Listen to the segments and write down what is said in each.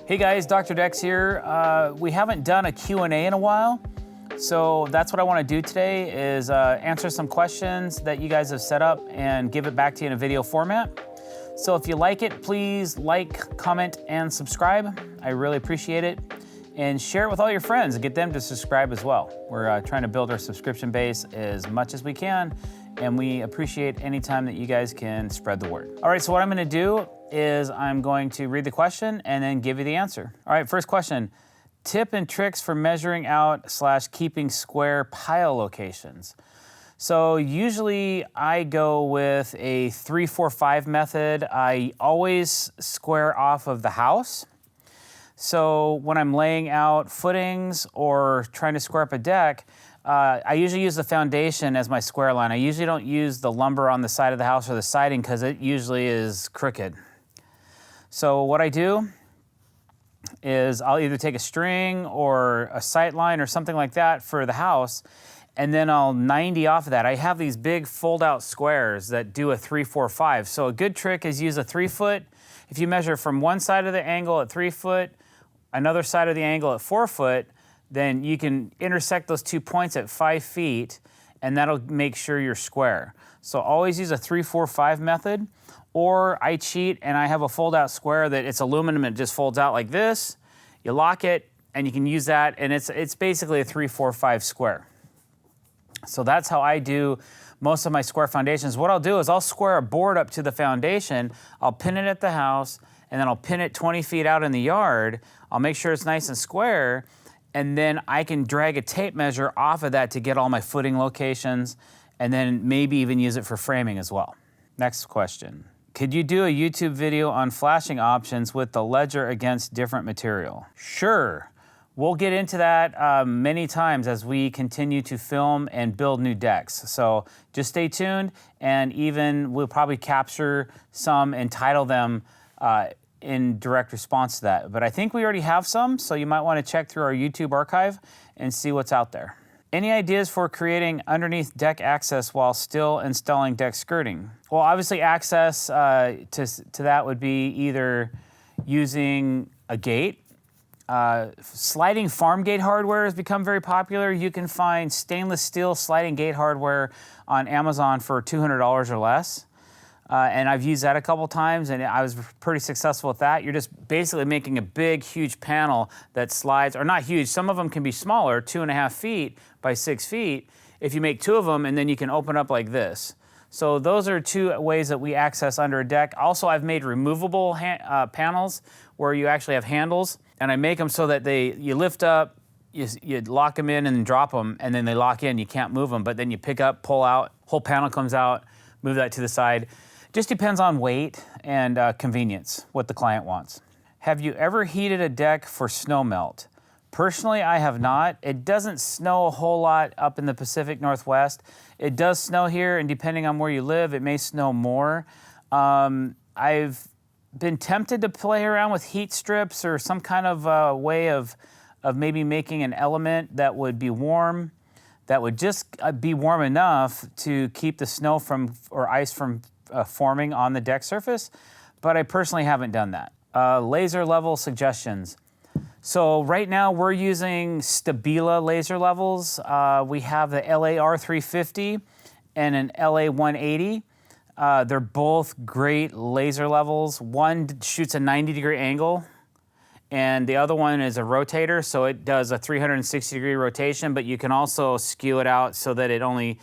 Hey guys, Dr. Decks here. We haven't done a Q&A in a while, so that's what I want to do today is answer some questions that you guys have set up and give it back to you in a video format. So if you like it, please like, comment, and subscribe. I really appreciate it. And share it with all your friends and get them to subscribe as well. We're trying to build our subscription base as much as we can, and we appreciate any time that you guys can spread the word. All right, so what I'm gonna do is I'm going to read the question and then give you the answer. All right, first question. Tip and tricks for measuring out / keeping square pile locations. So usually I go with a 3-4-5 method. I always square off of the house. So when I'm laying out footings or trying to square up a deck, I usually use the foundation as my square line. I usually don't use the lumber on the side of the house or the siding because it usually is crooked. So what I do is I'll either take a string or a sight line or something like that for the house, and then I'll 90 off of that. I have these big fold-out squares that do a 3-4-5. So a good trick is use a 3-foot. If you measure from one side of the angle at 3 foot, another side of the angle at 4 foot, then you can intersect those 2 points at 5 feet, and that'll make sure you're square. So always use a 3-4-5 method, or I cheat and I have a fold-out square that it's aluminum and it just folds out like this. You lock it, and you can use that, and it's basically a 3-4-5 square. So that's how I do most of my square foundations. What I'll do is I'll square a board up to the foundation, I'll pin it at the house, and then I'll pin it 20 feet out in the yard. I'll make sure it's nice and square, and then I can drag a tape measure off of that to get all my footing locations, and then maybe even use it for framing as well. Next question. Could you do a YouTube video on flashing options with the ledger against different material? Sure. We'll get into that many times as we continue to film and build new decks. So just stay tuned, and even we'll probably capture some and title them in direct response to that. But I think we already have some, so you might want to check through our YouTube archive and see what's out there. Any ideas for creating underneath deck access while still installing deck skirting? Well, obviously access to that would be either using a gate. Sliding farm gate hardware has become very popular. You can find stainless steel sliding gate hardware on Amazon for $200 or less. And I've used that a couple times, and I was pretty successful with that. You're just basically making a big, huge panel that slides, or not huge, some of them can be smaller, 2.5 feet by 6 feet. If you make 2 of them, and then you can open up like this. So those are 2 ways that we access under a deck. Also, I've made removable panels where you actually have handles, and I make them so that you lift up, you lock them in and then drop them, and then they lock in. You can't move them, but then you pick up, pull out, whole panel comes out, move that to the side. Just depends on weight and convenience, what the client wants. Have you ever heated a deck for snow melt? Personally, I have not. It doesn't snow a whole lot up in the Pacific Northwest. It does snow here, and depending on where you live, it may snow more. I've been tempted to play around with heat strips or some kind of way of maybe making an element that would be warm, that would just be warm enough to keep the snow or ice from forming on the deck surface, but I personally haven't done that. Laser level suggestions. So right now we're using Stabila laser levels. We have the LAR350 and an LA180. They're both great laser levels. One shoots a 90-degree angle, and the other one is a rotator, so it does a 360-degree rotation, but you can also skew it out so that it only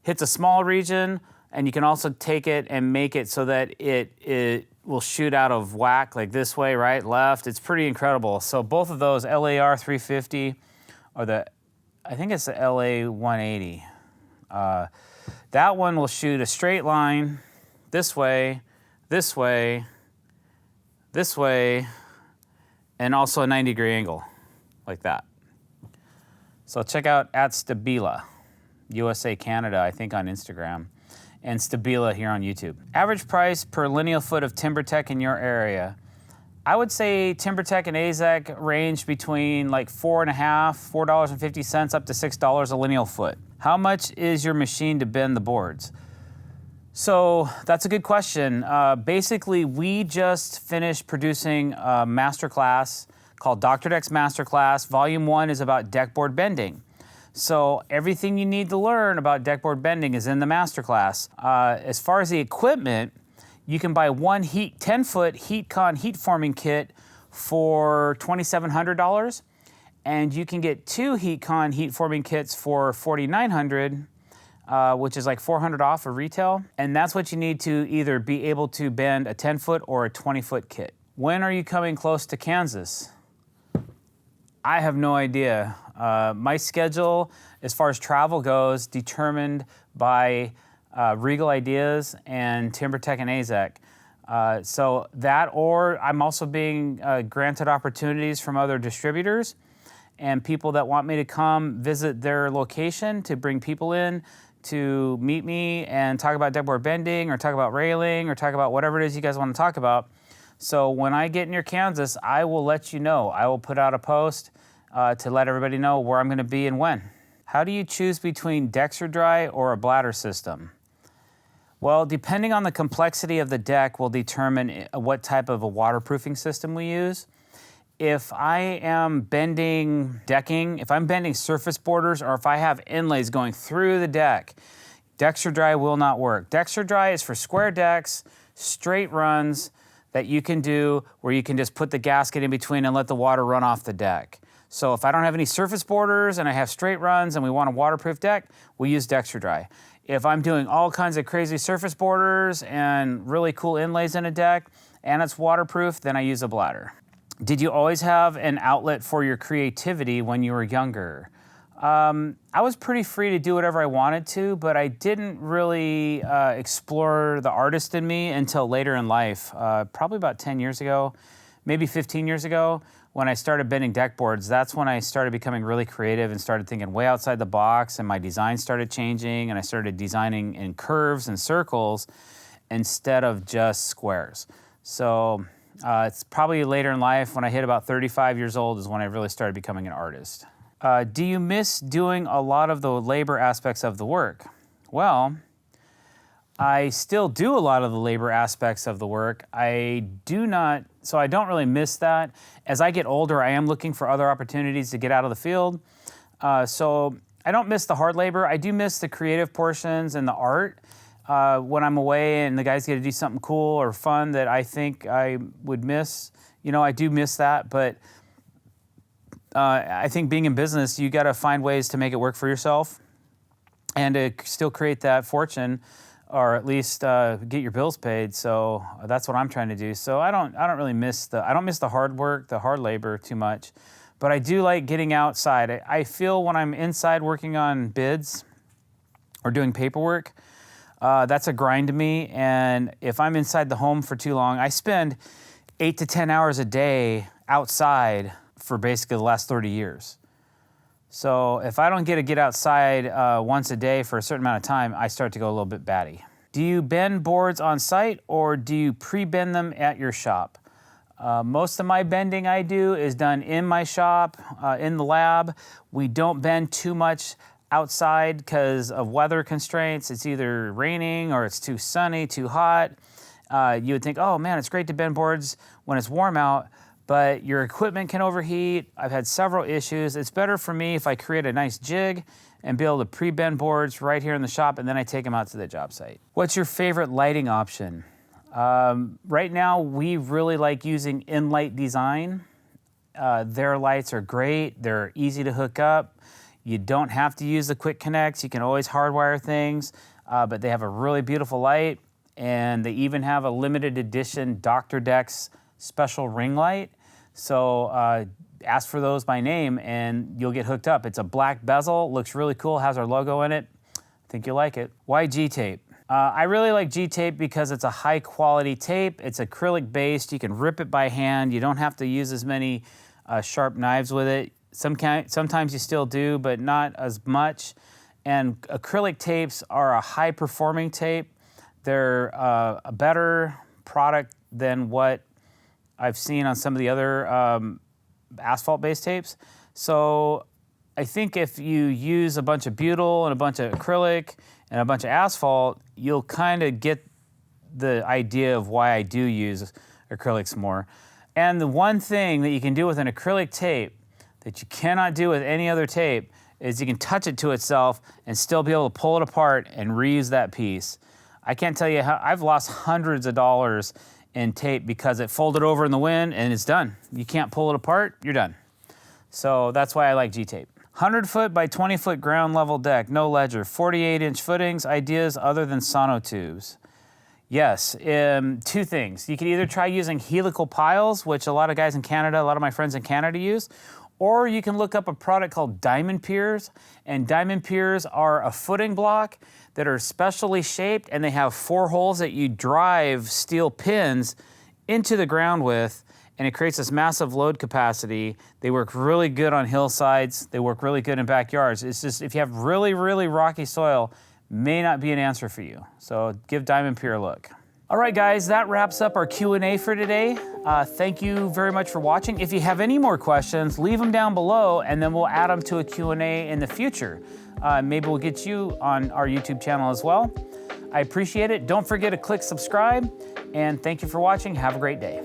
hits a small region, and you can also take it and make it so that it will shoot out of whack, like this way, right, left. It's pretty incredible. So both of those, LAR350 or I think it's the LA180. That one will shoot a straight line this way, this way, this way, and also a 90-degree angle, like that. So check out @Stabila, USA, Canada, I think on Instagram, and Stabila here on YouTube. Average price per lineal foot of TimberTech in your area. I would say TimberTech and AZEK range between like $4.50, $4.50 up to $6 a lineal foot. How much is your machine to bend the boards? So that's a good question. Basically, we just finished producing a masterclass called drdecks Masterclass. Volume 1 is about deckboard bending. So everything you need to learn about deckboard bending is in the masterclass. As far as the equipment, you can buy one 10-foot HeatCon heat forming kit for $2,700, and you can get two HeatCon heat forming kits for $4,900. Which is like $400 off of retail. And that's what you need to either be able to bend a 10-foot or a 20-foot kit. When are you coming close to Kansas? I have no idea. My schedule, as far as travel goes, determined by Regal Ideas and TimberTech and AZEK. So that, or I'm also being granted opportunities from other distributors and people that want me to come visit their location to bring people in to meet me and talk about deckboard bending or talk about railing or talk about whatever it is you guys want to talk about. So when I get near Kansas, I will let you know. I will put out a post to let everybody know where I'm going to be and when. How do you choose between DexerDry or a bladder system? Well, depending on the complexity of the deck will determine what type of a waterproofing system we use. If I am bending decking, if I'm bending surface borders, or if I have inlays going through the deck, DexerDry will not work. DexerDry is for square decks, straight runs that you can do where you can just put the gasket in between and let the water run off the deck. So if I don't have any surface borders and I have straight runs and we want a waterproof deck, we use DexerDry. If I'm doing all kinds of crazy surface borders and really cool inlays in a deck and it's waterproof, then I use a bladder. Did you always have an outlet for your creativity when you were younger? I was pretty free to do whatever I wanted to, but I didn't really explore the artist in me until later in life, probably about 10 years ago, maybe 15 years ago, when I started bending deck boards. That's when I started becoming really creative and started thinking way outside the box, and my design started changing, and I started designing in curves and circles instead of just squares. So it's probably later in life, when I hit about 35 years old, is when I really started becoming an artist. Do you miss doing a lot of the labor aspects of the work? Well, I still do a lot of the labor aspects of the work. I don't really miss that. As I get older, I am looking for other opportunities to get out of the field. So I don't miss the hard labor. I do miss the creative portions and the art. When I'm away and the guys get to do something cool or fun that I think I would miss, I do miss that. But I think being in business, you got to find ways to make it work for yourself and to still create that fortune, or at least get your bills paid. So that's what I'm trying to do. So I don't really miss the hard work, the hard labor too much. But I do like getting outside. I feel when I'm inside working on bids or doing paperwork, that's a grind to me, and if I'm inside the home for too long, I spend 8 to 10 hours a day outside for basically the last 30 years. So if I don't get outside once a day for a certain amount of time, I start to go a little bit batty. Do you bend boards on site or do you pre-bend them at your shop? Most of my bending I do is done in my shop, in the lab. We don't bend too much outside because of weather constraints. It's either raining or it's too sunny, too hot. You would think, oh man, it's great to bend boards when it's warm out, but your equipment can overheat. I've had several issues. It's better for me if I create a nice jig and be able to pre-bend boards right here in the shop, and then I take them out to the job site. What's your favorite lighting option? Right now, we really like using InLight Design. Their lights are great. They're easy to hook up. You don't have to use the quick connects. You can always hardwire things, but they have a really beautiful light, and they even have a limited edition drdecks special ring light. So ask for those by name and you'll get hooked up. It's a black bezel, looks really cool, has our logo in it. I think you'll like it. Why G-tape? I really like G-tape because it's a high quality tape. It's acrylic based. You can rip it by hand. You don't have to use as many sharp knives with it. Sometimes you still do, but not as much. And acrylic tapes are a high performing tape. They're a better product than what I've seen on some of the other asphalt-based tapes. So I think if you use a bunch of butyl and a bunch of acrylic and a bunch of asphalt, you'll kind of get the idea of why I do use acrylics more. And the one thing that you can do with an acrylic tape that you cannot do with any other tape is you can touch it to itself and still be able to pull it apart and reuse that piece. I can't tell you how I've lost hundreds of dollars in tape because it folded over in the wind and it's done. You can't pull it apart, you're done. So that's why I like G-tape. 100-foot by 20-foot ground level deck, no ledger, 48-inch footings, ideas other than sonotubes. Yes, two things. You could either try using helical piles, which a lot of guys in Canada, a lot of my friends in Canada use, or you can look up a product called diamond piers, and diamond piers are a footing block that are specially shaped, and they have 4 holes that you drive steel pins into the ground with, and it creates this massive load capacity. They work really good on hillsides. They work really good in backyards. It's just if you have really, really rocky soil, may not be an answer for you. So give diamond pier a look. All right, guys, that wraps up our Q&A for today. Thank you very much for watching. If you have any more questions, leave them down below, and then we'll add them to a Q&A in the future. Maybe we'll get you on our YouTube channel as well. I appreciate it. Don't forget to click subscribe, and thank you for watching. Have a great day.